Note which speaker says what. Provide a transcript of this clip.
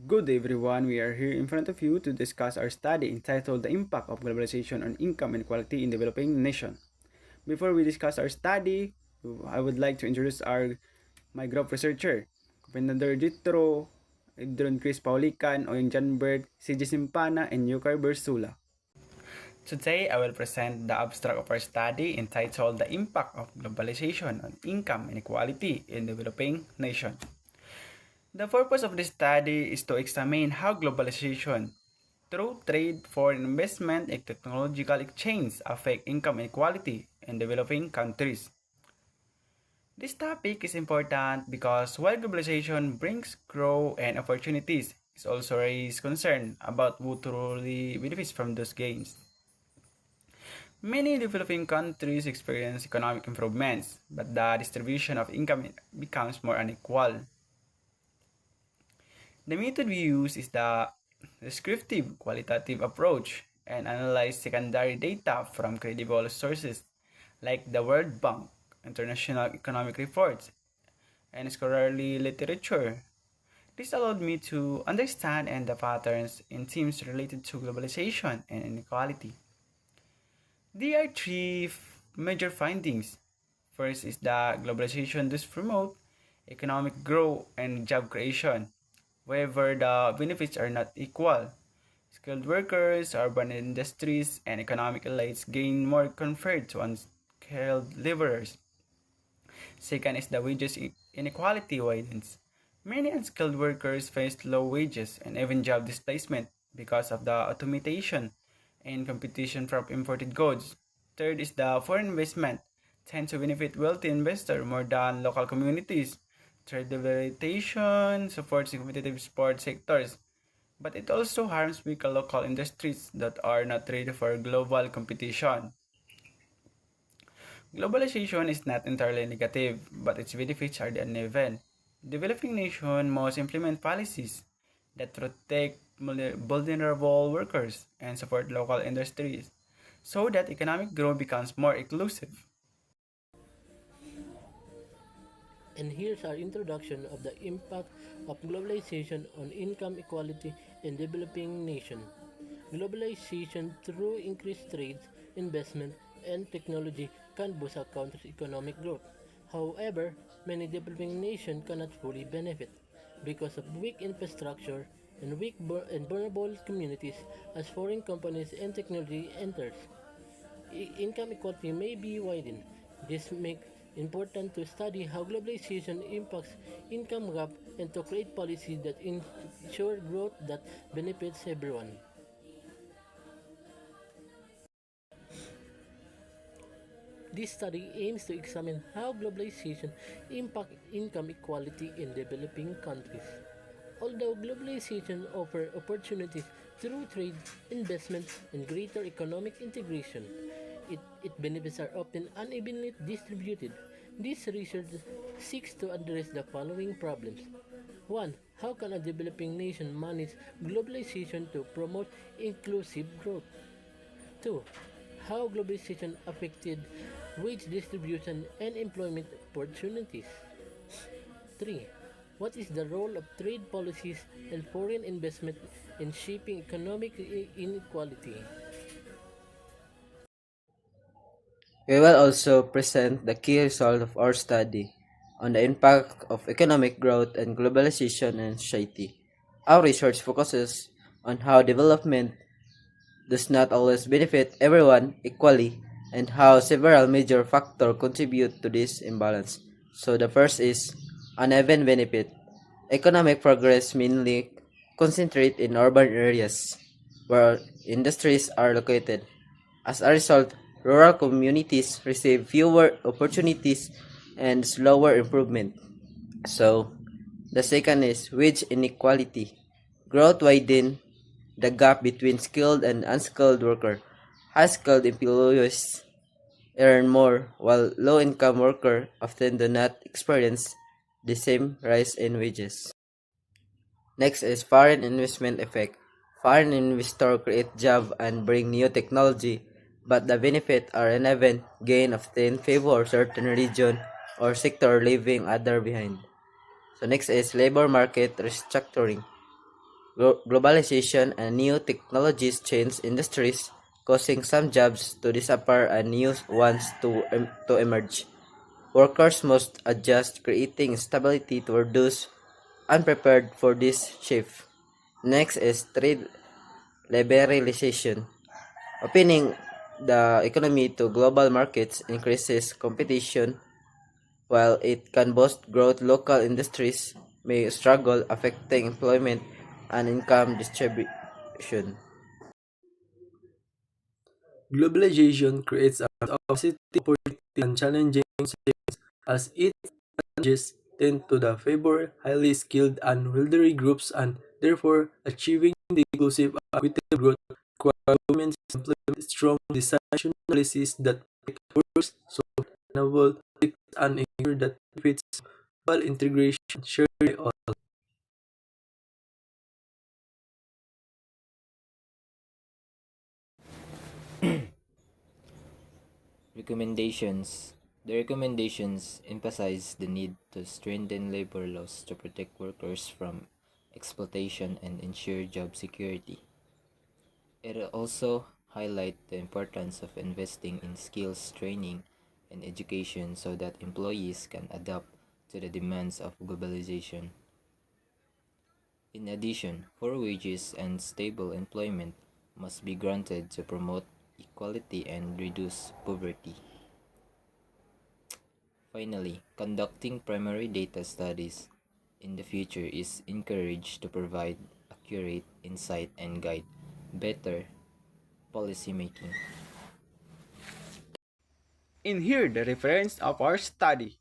Speaker 1: Good everyone, we are here in front of you to discuss our study entitled The Impact of Globalization on Income Inequality in Developing Nation. Before we discuss our study, I would like to introduce my group researcher, Fernando Jitro, Idron Chris Paulican, Oyeng Janbert, CJ Simpana, and Yukar Bersula. Today, I will present the abstract of our study entitled The Impact of Globalization on Income Inequality in Developing Nation. The purpose of this study is to examine how globalization, through trade, foreign investment, and technological exchange affect income inequality in developing countries. This topic is important because while globalization brings growth and opportunities, it also raises concern about who truly benefits from those gains. Many developing countries experience economic improvements, but the distribution of income becomes more unequal. The method we use is the descriptive qualitative approach and analyze secondary data from credible sources like the World Bank, international economic reports, and scholarly literature. This allowed me to understand the patterns in themes related to globalization and inequality. There are major findings. First is that globalization does promote economic growth and job creation. However, the benefits are not equal. Skilled workers, urban industries, and economic elites gain more compared to unskilled laborers. Second is the wages inequality widens. Many unskilled workers face low wages and even job displacement because of the automation and competition from imported goods. Third is the foreign investment tend to benefit wealthy investors more than local communities. Trade liberalization supports competitive sport sectors, but it also harms weaker local industries that are not ready for global competition. Globalization is not entirely negative, but its benefits are uneven. Developing nations must implement policies that protect vulnerable workers and support local industries so that economic growth becomes more inclusive.
Speaker 2: And here's our introduction of the impact of globalization on income equality in developing nations. Globalization through increased trade, investment, and technology can boost a country's economic growth. However, many developing nations cannot fully benefit because of weak infrastructure and and vulnerable communities as foreign companies and technology enters. Income equality may be widened. This makes important to study how globalization impacts income gap and to create policies that ensure growth that benefits everyone. This study aims to examine how globalization impacts income equality in developing countries. Although globalization offers opportunities through trade, investment, and greater economic integration, its benefits are often unevenly distributed. This research seeks to address the following problems. 1. How can a developing nation manage globalization to promote inclusive growth? 2. How globalization affected wage distribution and employment opportunities. 3. What is the role of trade policies and foreign investment in shaping economic inequality?
Speaker 3: We will also present the key result of our study on the impact of economic growth and globalization in society. Our research focuses on how development does not always benefit everyone equally and how several major factors contribute to this imbalance. So the first is uneven benefit. Economic progress mainly concentrate in urban areas where industries are located. As a result, rural communities receive fewer opportunities and slower improvement. So, the second is wage inequality. Growth widen the gap between skilled and unskilled worker. High-skilled employees earn more, while low-income workers often do not experience the same rise in wages. Next is foreign investment effect. Foreign investors create jobs and bring new technology, but the benefits are uneven. Gain often favor certain region or sector leaving other behind. So next is labor market restructuring. Globalization and new technologies change industries, causing some jobs to disappear and new ones to emerge. Workers must adjust, creating stability to those unprepared for this shift. Next is trade liberalization. Opening the economy to global markets increases competition, while it can boost growth. Local industries may struggle, affecting employment and income distribution.
Speaker 4: Globalization creates a positive opportunity and challenging situations as its advantages tend to the favor highly skilled and wealthy groups and therefore achieving the inclusive and equitable growth requires governments to implement strong decision policies that make workers sustainable and ensure that benefits of global integration shared by all.
Speaker 5: Recommendations. The recommendations emphasize the need to strengthen labor laws to protect workers from exploitation and ensure job security. It also highlights the importance of investing in skills training and education so that employees can adapt to the demands of globalization. In addition, fair wages and stable employment must be granted to promote equality and reduce poverty. Finally, conducting primary data studies in the future is encouraged to provide accurate insight and guide better policymaking.
Speaker 1: In here, the reference of our study.